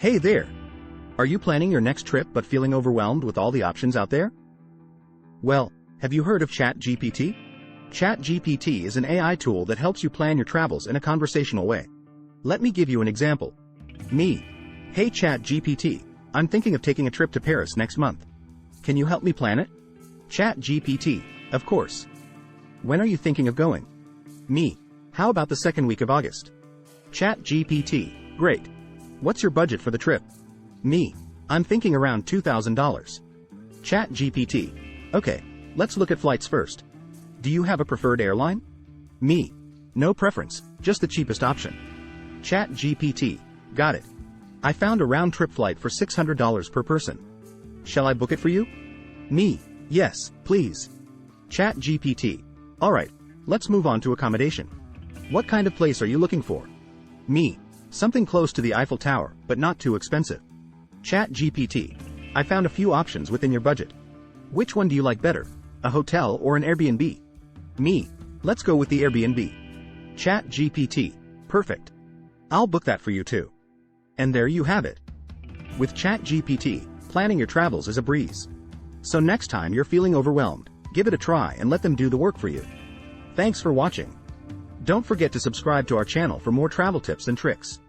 Hey there! Are you planning your next trip but feeling overwhelmed with all the options out there? Well, have you heard of Chat GPT? Chat GPT is an AI tool that helps you plan your travels in a conversational way. Let me give you an example. Me. Hey Chat GPT, I'm thinking of taking a trip to Paris next month. Can you help me plan it? Chat GPT, of course. When are you thinking of going? Me. How about the second week of August? Chat GPT, great. What's your budget for the trip? Me. I'm thinking around $2,000. Chat GPT. Okay, let's look at flights first. Do you have a preferred airline? Me. No preference, just the cheapest option. Chat GPT. Got it. I found a round-trip flight for $600 per person. Shall I book it for you? Me. Yes, please. Chat GPT. Alright, let's move on to accommodation. What kind of place are you looking for? Me. Something close to the Eiffel Tower, but not too expensive. Chat GPT. I found a few options within your budget. Which one do you like better, a hotel or an Airbnb? Me. Let's go with the Airbnb. Chat GPT. Perfect. I'll book that for you too. And there you have it. With Chat GPT, planning your travels is a breeze. So next time you're feeling overwhelmed, give it a try and let them do the work for you. Thanks for watching. Don't forget to subscribe to our channel for more travel tips and tricks.